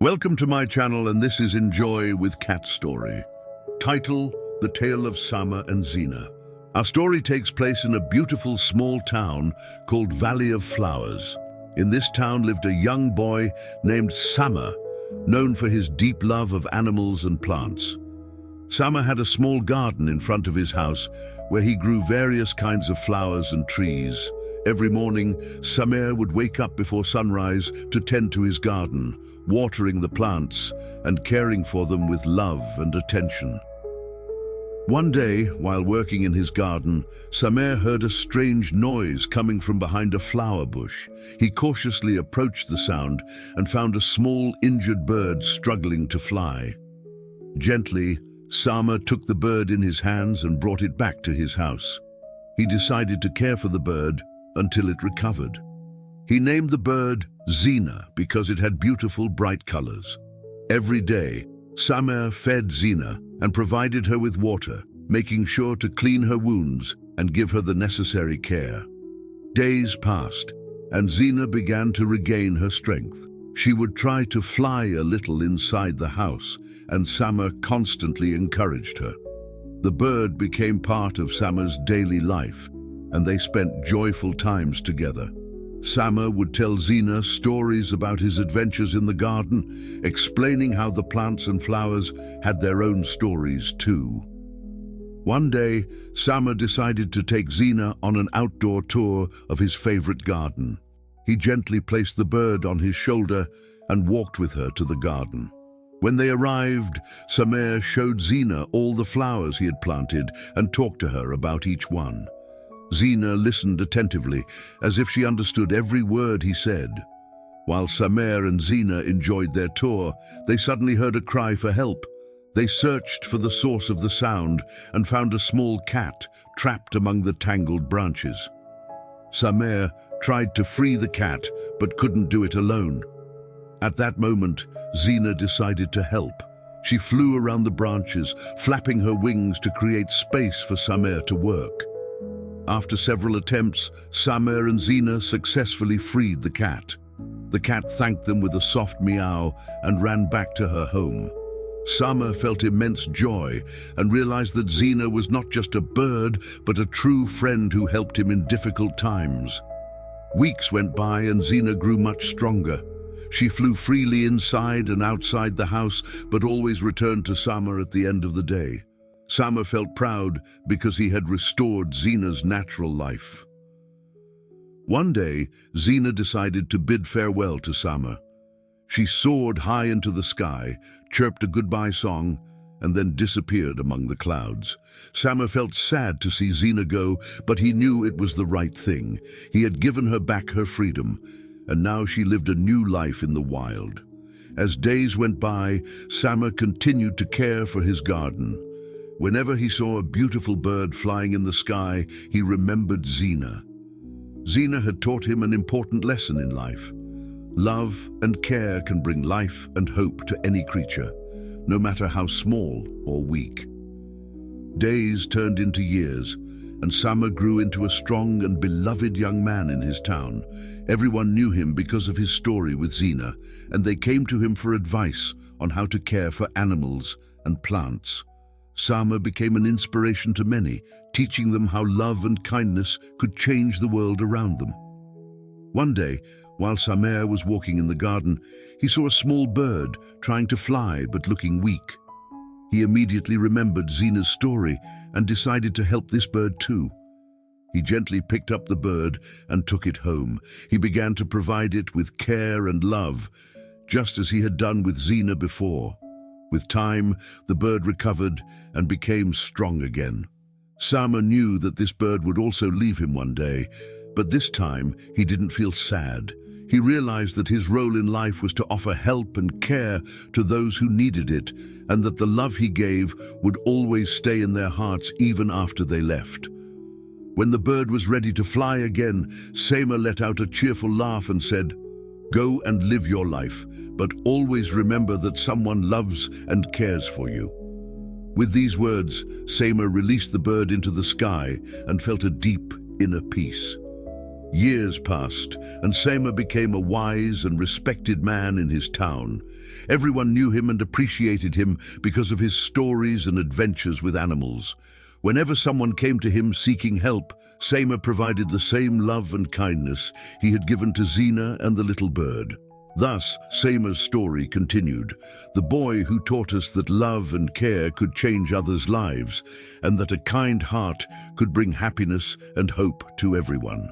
Welcome to my channel, and this is Enjoy with Cat Story. Title: The Tale of Sama and Zina. Our story takes place in a beautiful small town called Valley of Flowers. In this town lived a young boy named Sama, known for his deep love of animals and plants. Sama had a small garden in front of his house where he grew various kinds of flowers and trees. Every morning, Sama would wake up before sunrise to tend to his garden, watering the plants and caring for them with love and attention. One day, while working in his garden, Sama heard a strange noise coming from behind a flower bush. He cautiously approached the sound and found a small, injured bird struggling to fly. Gently, Sama took the bird in his hands and brought it back to his house. He decided to care for the bird until it recovered. He named the bird Zina because it had beautiful, bright colors. Every day, Sama fed Zina and provided her with water, making sure to clean her wounds and give her the necessary care. Days passed, and Zina began to regain her strength. She would try to fly a little inside the house, and Sama constantly encouraged her. The bird became part of Sama's daily life, and they spent joyful times together. Sama would tell Zina stories about his adventures in the garden, explaining how the plants and flowers had their own stories too. One day, Sama decided to take Zina on an outdoor tour of his favorite garden. He gently placed the bird on his shoulder and walked with her to the garden. When they arrived, Sama showed Zina all the flowers he had planted and talked to her about each one. Zina listened attentively, as if she understood every word he said. While Sama and Zina enjoyed their tour, they suddenly heard a cry for help. They searched for the source of the sound and found a small cat trapped among the tangled branches. Sama tried to free the cat, but couldn't do it alone. At that moment, Zina decided to help. She flew around the branches, flapping her wings to create space for Sama to work. After several attempts, Sama and Zina successfully freed the cat. The cat thanked them with a soft meow and ran back to her home. Sama felt immense joy and realized that Zina was not just a bird, but a true friend who helped him in difficult times. Weeks went by and Zina grew much stronger. She flew freely inside and outside the house, but always returned to Sama at the end of the day. Sama felt proud because he had restored Zina's natural life. One day, Zina decided to bid farewell to Sama. She soared high into the sky, chirped a goodbye song, and then disappeared among the clouds. Sama felt sad to see Zina go, but he knew it was the right thing. He had given her back her freedom, and now she lived a new life in the wild. As days went by, Sama continued to care for his garden. Whenever he saw a beautiful bird flying in the sky, he remembered Zina. Zina had taught him an important lesson in life. Love and care can bring life and hope to any creature, no matter how small or weak. Days turned into years, and Sama grew into a strong and beloved young man in his town. Everyone knew him because of his story with Zina, and they came to him for advice on how to care for animals and plants. Sama became an inspiration to many, teaching them how love and kindness could change the world around them. One day, while Sama was walking in the garden, he saw a small bird trying to fly but looking weak. He immediately remembered Zina's story and decided to help this bird too. He gently picked up the bird and took it home. He began to provide it with care and love, just as he had done with Zina before. With time, the bird recovered and became strong again. Sama knew that this bird would also leave him one day, but this time he didn't feel sad. He realized that his role in life was to offer help and care to those who needed it, and that the love he gave would always stay in their hearts even after they left. When the bird was ready to fly again, Sama let out a cheerful laugh and said, "Go and live your life, but always remember that someone loves and cares for you." With these words, Sama released the bird into the sky and felt a deep inner peace. Years passed, and Sama became a wise and respected man in his town. Everyone knew him and appreciated him because of his stories and adventures with animals. Whenever someone came to him seeking help, Sama provided the same love and kindness he had given to Zina and the little bird. Thus, Sama's story continued, the boy who taught us that love and care could change others' lives, and that a kind heart could bring happiness and hope to everyone.